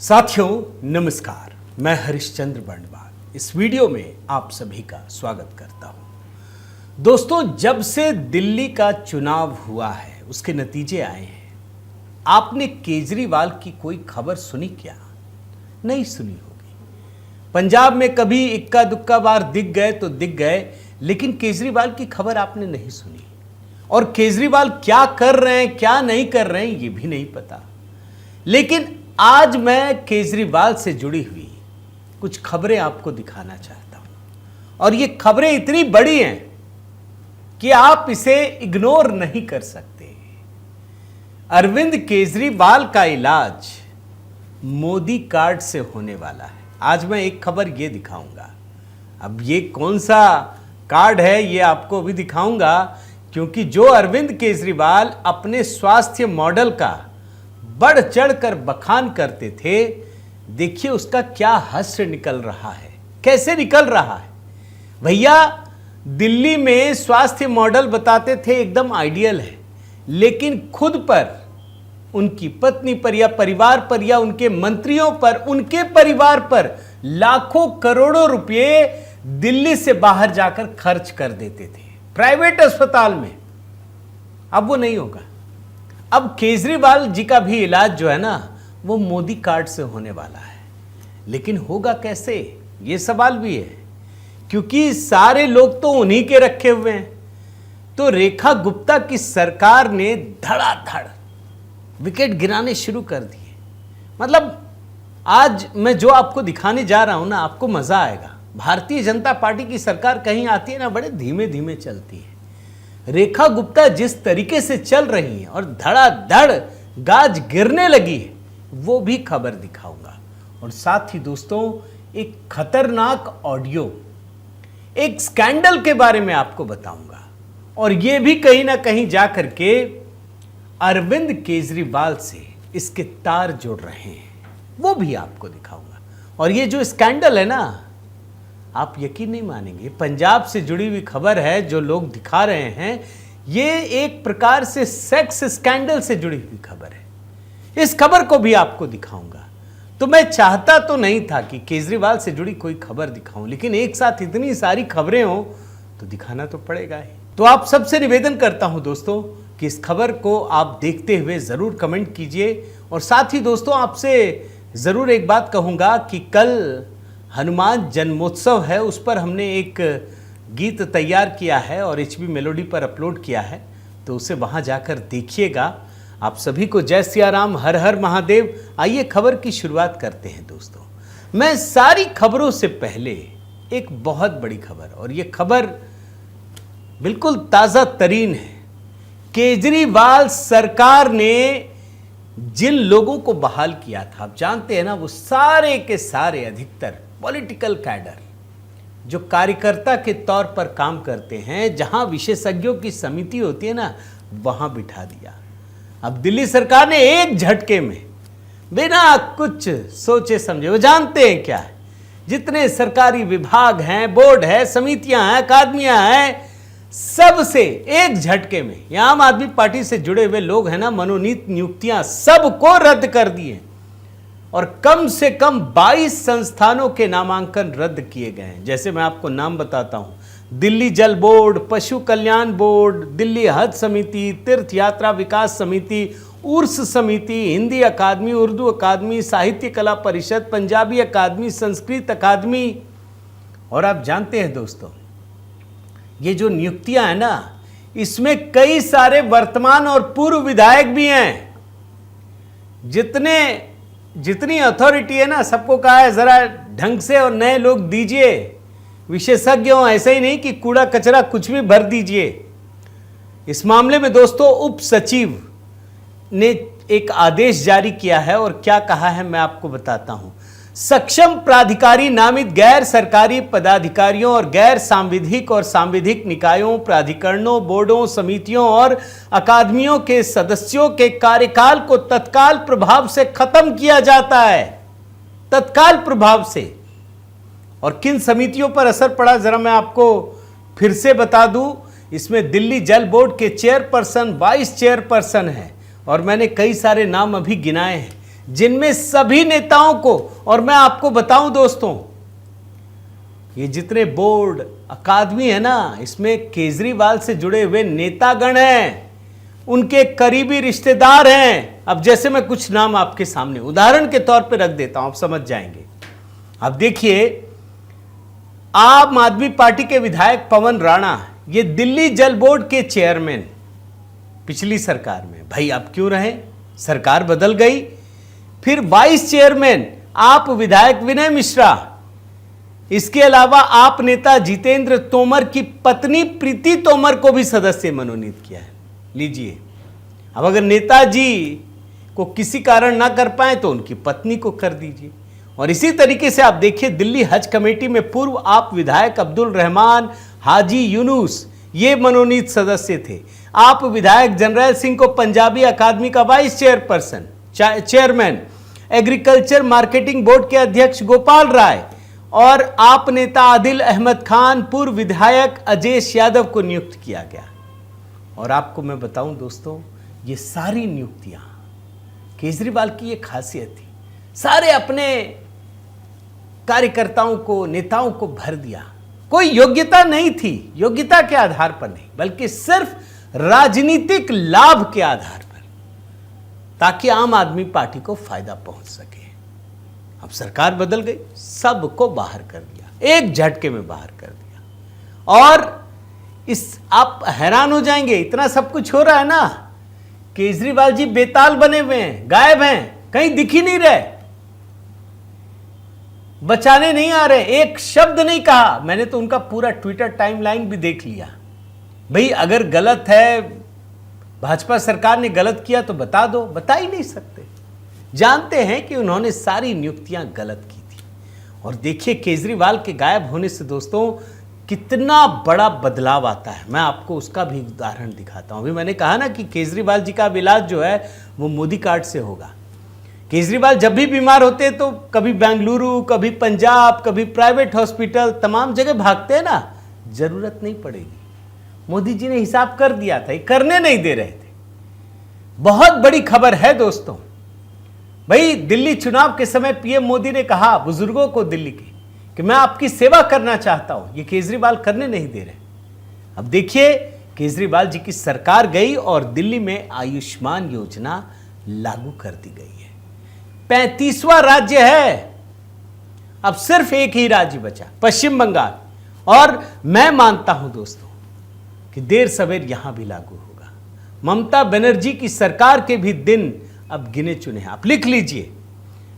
साथियों नमस्कार, मैं हरिश्चंद्र बंडवाल इस वीडियो में आप सभी का स्वागत करता हूं। दोस्तों, जब से दिल्ली का चुनाव हुआ है, उसके नतीजे आए हैं, आपने केजरीवाल की कोई खबर सुनी क्या? नहीं सुनी होगी। पंजाब में कभी इक्का दुक्का बार दिख गए तो दिख गए, लेकिन केजरीवाल की खबर आपने नहीं सुनी। और केजरीवाल क्या कर रहे हैं, क्या नहीं कर रहे हैं, ये भी नहीं पता। लेकिन आज मैं केजरीवाल से जुड़ी हुई कुछ खबरें आपको दिखाना चाहता हूं, और ये खबरें इतनी बड़ी हैं कि आप इसे इग्नोर नहीं कर सकते। अरविंद केजरीवाल का इलाज मोदी कार्ड से होने वाला है। आज मैं एक खबर ये दिखाऊंगा। अब ये कौन सा कार्ड है ये आपको भी दिखाऊंगा, क्योंकि जो अरविंद केजरीवाल अपने स्वास्थ्य मॉडल का बढ़ चढ़कर बखान करते थे, देखिए उसका क्या हश्र निकल रहा है, कैसे निकल रहा है। भैया, दिल्ली में स्वास्थ्य मॉडल बताते थे एकदम आइडियल है, लेकिन खुद पर, उनकी पत्नी पर या परिवार पर या उनके मंत्रियों पर, उनके परिवार पर लाखों करोड़ों रुपए दिल्ली से बाहर जाकर खर्च कर देते थे प्राइवेट अस्पताल में। अब वो नहीं होगा। अब केजरीवाल जी का भी इलाज जो है ना, वो मोदी कार्ड से होने वाला है। लेकिन होगा कैसे, ये सवाल भी है, क्योंकि सारे लोग तो उन्हीं के रखे हुए हैं। तो रेखा गुप्ता की सरकार ने धड़ाधड़ विकेट गिराने शुरू कर दिए। मतलब आज मैं जो आपको दिखाने जा रहा हूं ना, आपको मजा आएगा। भारतीय जनता पार्टी की सरकार कहीं आती है ना, बड़े धीमे धीमे चलती है। रेखा गुप्ता जिस तरीके से चल रही हैं और धड़ाधड़ गाज गिरने लगी है, वो भी खबर दिखाऊंगा। और साथ ही दोस्तों, एक खतरनाक ऑडियो, एक स्कैंडल के बारे में आपको बताऊंगा, और ये भी कहीं ना कहीं जाकर के अरविंद केजरीवाल से इसके तार जोड़ रहे हैं, वो भी आपको दिखाऊंगा। और ये जो स्कैंडल है ना, आप यकीन नहीं मानेंगे, पंजाब से जुड़ी हुई खबर है जो लोग दिखा रहे हैं। ये एक प्रकार से सेक्स स्कैंडल से जुड़ी हुई खबर है। इस खबर को भी आपको दिखाऊंगा। तो मैं चाहता तो नहीं था कि केजरीवाल से जुड़ी कोई खबर दिखाऊं, लेकिन एक साथ इतनी सारी खबरें हो तो दिखाना तो पड़ेगा ही। तो आप सबसे निवेदन करता हूं दोस्तों कि इस खबर को आप देखते हुए जरूर कमेंट कीजिए। और साथ ही दोस्तों, आपसे जरूर एक बात कहूंगा कि कल हनुमान जन्मोत्सव है, उस पर हमने एक गीत तैयार किया है और HB मेलोडी पर अपलोड किया है, तो उसे वहां जाकर देखिएगा। आप सभी को जय सिया राम, हर हर महादेव। आइए खबर की शुरुआत करते हैं दोस्तों। मैं सारी खबरों से पहले एक बहुत बड़ी खबर, और ये खबर बिल्कुल ताज़ा तरीन है। केजरीवाल सरकार ने जिन लोगों को बहाल किया था, आप जानते हैं ना, वो सारे के सारे अधिकतर पॉलिटिकल कैडर जो कार्यकर्ता के तौर पर काम करते हैं, जहां विशेषज्ञों की समिति होती है ना, वहां बिठा दिया। अब दिल्ली सरकार ने एक झटके में, बिना कुछ सोचे समझे, वो जानते हैं क्या है, जितने सरकारी विभाग हैं, बोर्ड है, समितियां हैं, अकादमियां हैं, सबसे एक झटके में, ये आम आदमी पार्टी से जुड़े हुए लोग हैं ना, मनोनीत नियुक्तियां सबको रद्द कर दिए। और कम से कम 22 संस्थानों के नामांकन रद्द किए गए हैं। जैसे मैं आपको नाम बताता हूं: दिल्ली जल बोर्ड, पशु कल्याण बोर्ड, दिल्ली हज समिति, तीर्थ यात्रा विकास समिति, उर्स समिति, हिंदी अकादमी, उर्दू अकादमी, साहित्य कला परिषद, पंजाबी अकादमी, संस्कृत अकादमी। और आप जानते हैं दोस्तों, ये जो नियुक्तियां हैं ना, इसमें कई सारे वर्तमान और पूर्व विधायक भी हैं। जितनी अथॉरिटी है ना, सबको कहा है जरा ढंग से और नए लोग दीजिए, विशेषज्ञ हो, ऐसे ही नहीं कि कूड़ा कचरा कुछ भी भर दीजिए। इस मामले में दोस्तों, उप सचिव ने एक आदेश जारी किया है, और क्या कहा है मैं आपको बताता हूं। सक्षम प्राधिकारी नामित गैर सरकारी पदाधिकारियों और गैर सांविधिक और सांविधिक निकायों, प्राधिकरणों, बोर्डों, समितियों और अकादमियों के सदस्यों के कार्यकाल को तत्काल प्रभाव से खत्म किया जाता है, तत्काल प्रभाव से। और किन समितियों पर असर पड़ा, जरा मैं आपको फिर से बता दूं। इसमें दिल्ली जल बोर्ड के चेयरपर्सन, वाइस चेयरपर्सन है, और मैंने कई सारे नाम अभी गिनाए हैं। जिनमें सभी नेताओं को, और मैं आपको बताऊं दोस्तों, ये जितने बोर्ड अकादमी है ना, इसमें केजरीवाल से जुड़े हुए नेतागण हैं, उनके करीबी रिश्तेदार हैं। अब जैसे मैं कुछ नाम आपके सामने उदाहरण के तौर पे रख देता हूं, आप समझ जाएंगे। अब देखिए, आम आदमी पार्टी के विधायक पवन राणा, ये दिल्ली जल बोर्ड के चेयरमैन पिछली सरकार में, भाई अब क्यों रहे, सरकार बदल गई। फिर वाइस चेयरमैन आप विधायक विनय मिश्रा, इसके अलावा आप नेता जितेंद्र तोमर की पत्नी प्रीति तोमर को भी सदस्य मनोनीत किया है। लीजिए, अब अगर नेताजी को किसी कारण ना कर पाए तो उनकी पत्नी को कर दीजिए। और इसी तरीके से आप देखिए, दिल्ली हज कमेटी में पूर्व आप विधायक अब्दुल रहमान हाजी यूनुस ये मनोनीत सदस्य थे। आप विधायक जनरल सिंह को पंजाबी अकादमी का vice chairperson chairman, agriculture marketing board के अध्यक्ष गोपाल राय और आप नेता आदिल अहमद खान, पूर्व विधायक अजेश यादव को नियुक्त किया गया। और आपको मैं बताऊं दोस्तों, ये सारी नियुक्तियां केजरीवाल की ये खासियत थी, सारे अपने कार्यकर्ताओं को, नेताओं को भर दिया। कोई योग्यता नहीं थी, योग्यता के आधार पर नहीं, बल्कि सिर्फ राजनीतिक लाभ के आधार पर, ताकि आम आदमी पार्टी को फायदा पहुंच सके। अब सरकार बदल गई, सबको बाहर कर दिया, एक झटके में बाहर कर दिया। और इस आप हैरान हो जाएंगे, इतना सब कुछ हो रहा है ना, केजरीवाल जी बेताल बने हुए हैं, गायब हैं, कहीं दिख ही नहीं रहे, बचाने नहीं आ रहे, एक शब्द नहीं कहा। मैंने तो उनका पूरा ट्विटर टाइमलाइन भी देख लिया। भाई अगर गलत है, भाजपा सरकार ने गलत किया तो बता दो, बता ही नहीं सकते। जानते हैं कि उन्होंने सारी नियुक्तियां गलत की थी। और देखिए, केजरीवाल के गायब होने से दोस्तों कितना बड़ा बदलाव आता है। मैं आपको उसका भी उदाहरण दिखाता हूं। अभी मैंने कहा ना कि केजरीवाल जी का इलाज जो है वो मोदी कार्ड से होगा। केजरीवाल जब भी बीमार होते हैं तो कभी बेंगलुरु, कभी पंजाब, कभी प्राइवेट हॉस्पिटल, तमाम जगह भागते हैं ना, जरूरत नहीं पड़ेगी। मोदी जी ने हिसाब कर दिया था, ये करने नहीं दे रहे थे। बहुत बड़ी खबर है दोस्तों। भाई दिल्ली चुनाव के समय पीएम मोदी ने कहा बुजुर्गों को दिल्ली के कि मैं आपकी सेवा करना चाहता हूं, ये केजरीवाल करने नहीं दे रहे। अब देखिए, केजरीवाल जी की सरकार गई और दिल्ली में आयुष्मान योजना लागू कर दी गई है। 35वां राज्य है, अब सिर्फ एक ही राज्य बचा, पश्चिम बंगाल। और मैं मानता हूं दोस्तों कि देर सवेर यहां भी लागू होगा। ममता बनर्जी की सरकार के भी दिन अब गिने चुने हैं, आप लिख लीजिए।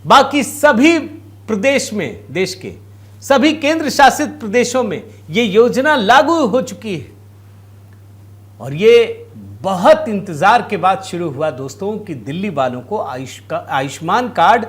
बाकी सभी प्रदेश में, देश के सभी केंद्र शासित प्रदेशों में यह योजना लागू हो चुकी है। और ये बहुत इंतजार के बाद शुरू हुआ दोस्तों कि दिल्ली वालों को आयुष्मान कार्ड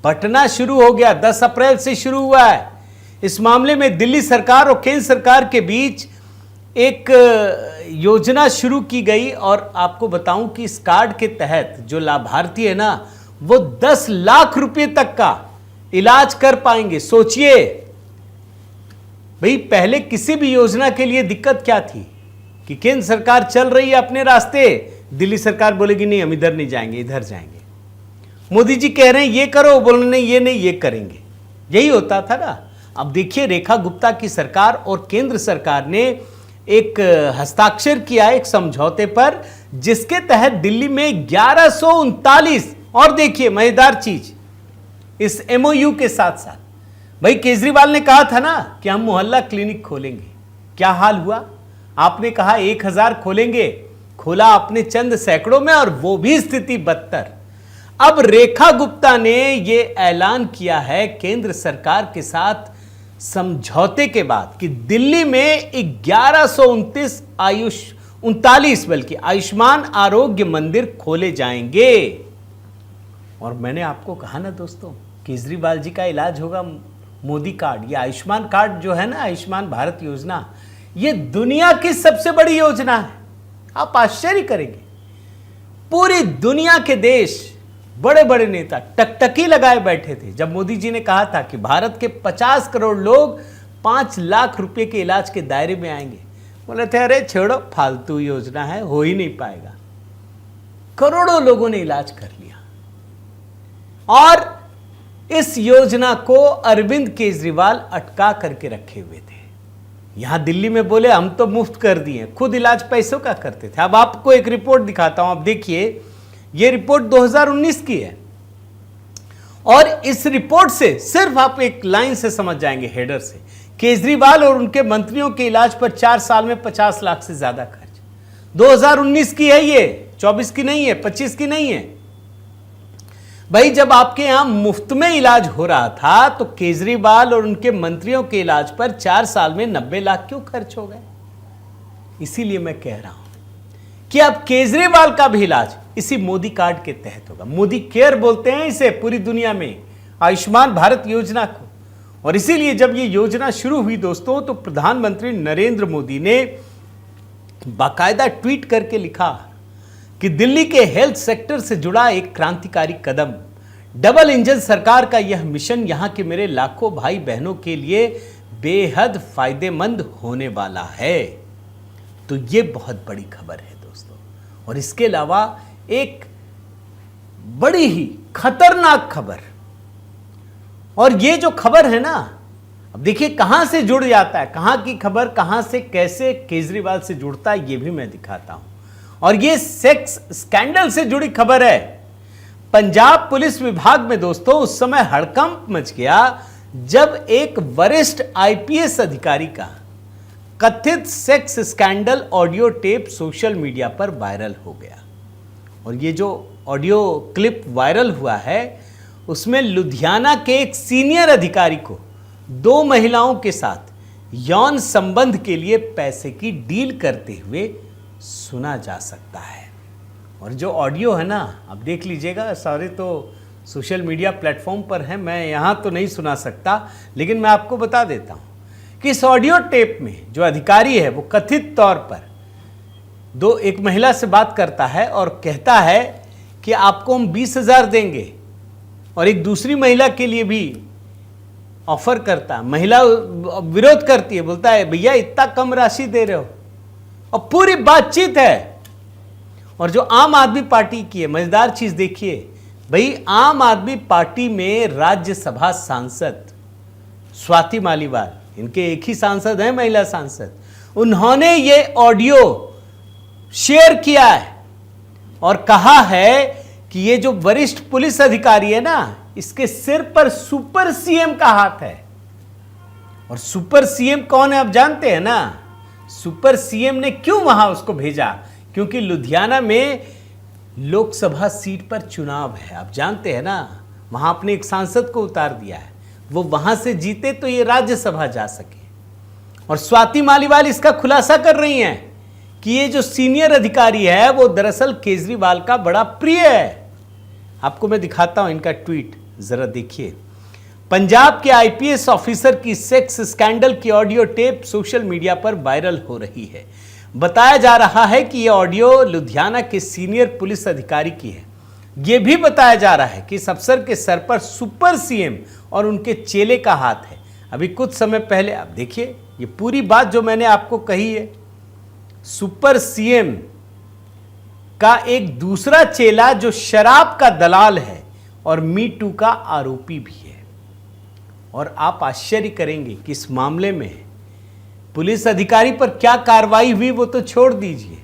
बंटना शुरू हो गया। 10 अप्रैल से शुरू हुआ है। इस मामले में दिल्ली सरकार और केंद्र सरकार के बीच एक योजना शुरू की गई। और आपको बताऊं कि इस कार्ड के तहत जो लाभार्थी है ना, वो 10 लाख रुपए तक का इलाज कर पाएंगे। सोचिए भाई, पहले किसी भी योजना के लिए दिक्कत क्या थी कि केंद्र सरकार चल रही है अपने रास्ते, दिल्ली सरकार बोलेगी नहीं हम इधर नहीं जाएंगे, इधर जाएंगे। मोदी जी कह रहे हैं ये करो, बोल नहीं ये नहीं ये करेंगे, यही होता था ना। अब देखिए, रेखा गुप्ता की सरकार और केंद्र सरकार ने एक हस्ताक्षर किया एक समझौते पर, जिसके तहत दिल्ली में 1139, और देखिए मजेदार चीज, इस एमओयू के साथ साथ भाई केजरीवाल ने कहा था ना कि हम मोहल्ला क्लिनिक खोलेंगे। क्या हाल हुआ? आपने कहा 1000 खोलेंगे, खोला आपने चंद सैकड़ों में, और वो भी स्थिति बदतर। अब रेखा गुप्ता ने यह ऐलान किया है केंद्र सरकार के साथ समझौते के बाद कि दिल्ली में 1139 बल्कि आयुष्मान आरोग्य मंदिर खोले जाएंगे। और मैंने आपको कहा ना दोस्तों, केजरीवाल जी का इलाज होगा मोदी कार्ड। ये आयुष्मान कार्ड जो है ना, आयुष्मान भारत योजना, ये दुनिया की सबसे बड़ी योजना है। आप आश्चर्य करेंगे, पूरी दुनिया के देश, बड़े बड़े नेता टकटकी लगाए बैठे थे जब मोदी जी ने कहा था कि भारत के 50 करोड़ लोग 5 लाख रुपए के इलाज के दायरे में आएंगे। बोले थे अरे छोड़ो, फालतू योजना है, हो ही नहीं पाएगा। करोड़ों लोगों ने इलाज कर लिया। और इस योजना को अरविंद केजरीवाल अटका करके रखे हुए थे। यहां दिल्ली में बोले हम तो मुफ्त कर दिए, खुद इलाज पैसों का करते थे। अब आपको एक रिपोर्ट दिखाता हूं, आप देखिए, यह रिपोर्ट 2019 की है और इस रिपोर्ट से सिर्फ आप एक लाइन से समझ जाएंगे, हेडर से, केजरीवाल और उनके मंत्रियों के इलाज पर 4 साल में 50 लाख से ज्यादा खर्च। 2019 की है ये, 24 की नहीं है, 25 की नहीं है। भाई जब आपके यहां मुफ्त में इलाज हो रहा था तो केजरीवाल और उनके मंत्रियों के इलाज पर 4 साल में 90 लाख क्यों खर्च हो गए? इसीलिए मैं कह रहा हूं कि अब केजरीवाल का भी इलाज इसी मोदी कार्ड के तहत होगा। मोदी केयर बोलते हैं इसे पूरी दुनिया में, आयुष्मान भारत योजना को। और इसीलिए जब ये योजना शुरू हुई दोस्तों, तो प्रधानमंत्री नरेंद्र मोदी ने बाकायदा ट्वीट करके लिखा कि दिल्ली के हेल्थ सेक्टर से जुड़ा एक क्रांतिकारी कदम, डबल इंजन सरकार का यह मिशन यहां के मेरे लाखों भाई बहनों के लिए बेहद फायदेमंद होने वाला है। तो यह बहुत बड़ी खबर है दोस्तों। और इसके अलावा एक बड़ी ही खतरनाक खबर, और यह जो खबर है ना, अब देखिए कहां से जुड़ जाता है, कहां की खबर कहां से कैसे केजरीवाल से जुड़ता है, यह भी मैं दिखाता हूं। और यह सेक्स स्कैंडल से जुड़ी खबर है। पंजाब पुलिस विभाग में दोस्तों उस समय हड़कंप मच गया जब एक वरिष्ठ आईपीएस अधिकारी का कथित sex scandal audio tape social media पर वायरल हो गया। और ये जो ऑडियो क्लिप वायरल हुआ है उसमें लुधियाना के एक सीनियर अधिकारी को 2 महिलाओं के साथ यौन संबंध के लिए पैसे की डील करते हुए सुना जा सकता है। और जो ऑडियो है ना, आप देख लीजिएगा, सारे तो सोशल मीडिया प्लेटफॉर्म पर हैं, मैं यहाँ तो नहीं सुना सकता, लेकिन मैं आपको बता देता हूँ कि इस ऑडियो टेप में जो अधिकारी है वो कथित तौर पर एक महिला से बात करता है और कहता है कि आपको हम 20,000 देंगे, और एक दूसरी महिला के लिए भी ऑफर करता है। महिला विरोध करती है, बोलता है भैया इतना कम राशि दे रहे हो, और पूरी बातचीत है। और जो आम आदमी पार्टी की है, मजेदार चीज देखिए भाई, आम आदमी पार्टी में राज्यसभा सांसद स्वाति मालीवाल, इनके एक ही सांसद हैं महिला सांसद, उन्होंने ये ऑडियो शेयर किया है और कहा है कि ये जो वरिष्ठ पुलिस अधिकारी है ना, इसके सिर पर सुपर सीएम का हाथ है। और सुपर सीएम कौन है आप जानते हैं ना? सुपर सीएम ने क्यों वहां उसको भेजा? क्योंकि लुधियाना में लोकसभा सीट पर चुनाव है, आप जानते हैं ना, वहां अपने एक सांसद को उतार दिया है, वो वहां से जीते तो ये राज्यसभा जा सके। और स्वाति मालीवाल इसका खुलासा कर रही हैं कि ये जो सीनियर अधिकारी है वो दरअसल केजरीवाल का बड़ा प्रिय है। आपको मैं दिखाता हूं इनका ट्वीट, जरा देखिए। पंजाब के आईपीएस ऑफिसर की सेक्स स्कैंडल की ऑडियो टेप सोशल मीडिया पर वायरल हो रही है। बताया जा रहा है कि यह ऑडियो लुधियाना के सीनियर पुलिस अधिकारी की है। यह भी बताया जा रहा है कि इस अफसर के सर पर सुपर सीएम और उनके चेले का हाथ है। अभी कुछ समय पहले आप देखिए, ये पूरी बात जो मैंने आपको कही है, सुपर सीएम का एक दूसरा चेला जो शराब का दलाल है और मी टू का आरोपी भी है। और आप आश्चर्य करेंगे कि इस मामले में पुलिस अधिकारी पर क्या कार्रवाई हुई वो तो छोड़ दीजिए,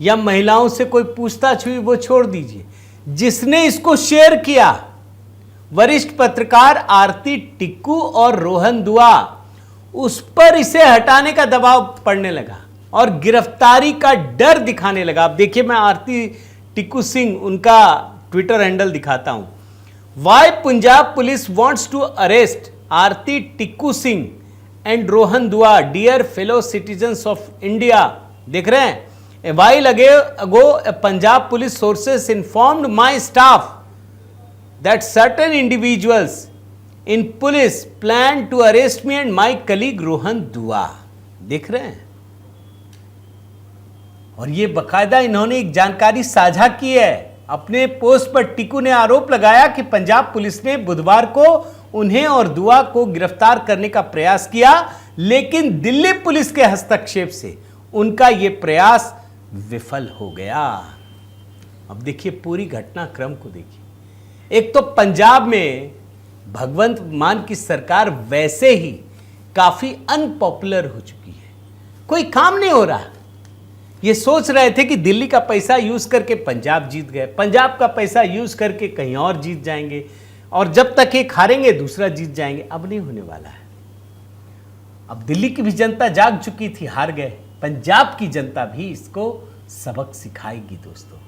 या महिलाओं से कोई पूछताछ हुई वो छोड़ दीजिए, जिसने इसको शेयर किया वरिष्ठ पत्रकार आरती टिक्कू और रोहन दुआ, उस पर इसे हटाने का दबाव पड़ने लगा और गिरफ्तारी का डर दिखाने लगा। अब देखिए, मैं आरती टिक्कू सिंह उनका ट्विटर हैंडल दिखाता हूं। Why Punjab police wants to arrest Aarti Tikku Singh and Rohan Dua, dear fellow citizens of India. देख रहे हैं, a while ago Punjab police sources informed my staff that certain individuals in police planned to arrest me and my colleague Rohan Dua। देख रहे हैं, और ये बकायदा इन्होंने एक जानकारी साझा की है अपने पोस्ट पर। टिक्कू ने आरोप लगाया कि पंजाब पुलिस ने बुधवार को उन्हें और दुआ को गिरफ्तार करने का प्रयास किया, लेकिन दिल्ली पुलिस के हस्तक्षेप से उनका यह प्रयास विफल हो गया। अब देखिए पूरी घटनाक्रम को देखिए। एक तो पंजाब में भगवंत मान की सरकार वैसे ही काफी अनपॉपुलर हो चुकी है, कोई काम नहीं हो रहा। ये सोच रहे थे कि दिल्ली का पैसा यूज करके पंजाब जीत गए, पंजाब का पैसा यूज करके कहीं और जीत जाएंगे, और जब तक एक हारेंगे दूसरा जीत जाएंगे। अब नहीं होने वाला है। अब दिल्ली की भी जनता जाग चुकी थी, हार गए। पंजाब की जनता भी इसको सबक सिखाएगी दोस्तों।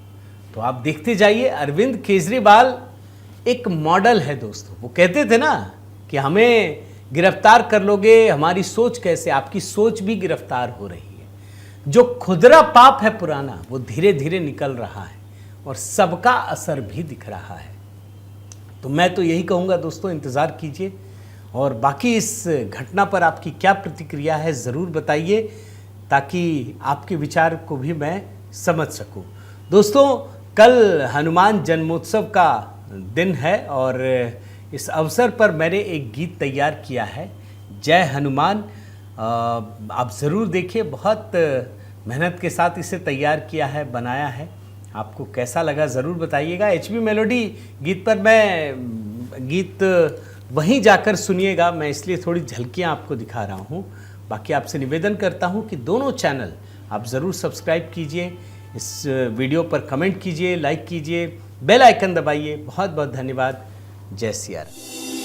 तो आप देखते जाइए, अरविंद केजरीवाल एक मॉडल है दोस्तों। वो कहते थे ना कि हमें गिरफ्तार कर लोगे, हमारी सोच कैसे, आपकी सोच भी गिरफ्तार हो रही है। जो खुदरा पाप है पुराना, वो धीरे धीरे निकल रहा है और सबका असर भी दिख रहा है। तो मैं तो यही कहूँगा दोस्तों, इंतज़ार कीजिए। और बाकी इस घटना पर आपकी क्या प्रतिक्रिया है ज़रूर बताइए, ताकि आपके विचार को भी मैं समझ सकूं। दोस्तों, कल हनुमान जन्मोत्सव का दिन है और इस अवसर पर मैंने एक गीत तैयार किया है, जय हनुमान। आप ज़रूर देखिए, बहुत मेहनत के साथ इसे तैयार किया है, बनाया है। आपको कैसा लगा ज़रूर बताइएगा। HB मेलोडी गीत पर मैं गीत वहीं जाकर सुनिएगा, मैं इसलिए थोड़ी झलकियाँ आपको दिखा रहा हूँ। बाकी आपसे निवेदन करता हूँ कि दोनों चैनल आप ज़रूर सब्सक्राइब कीजिए, इस वीडियो पर कमेंट कीजिए, लाइक कीजिए, बेल आइकन दबाइए। बहुत बहुत धन्यवाद। जय सिया राम।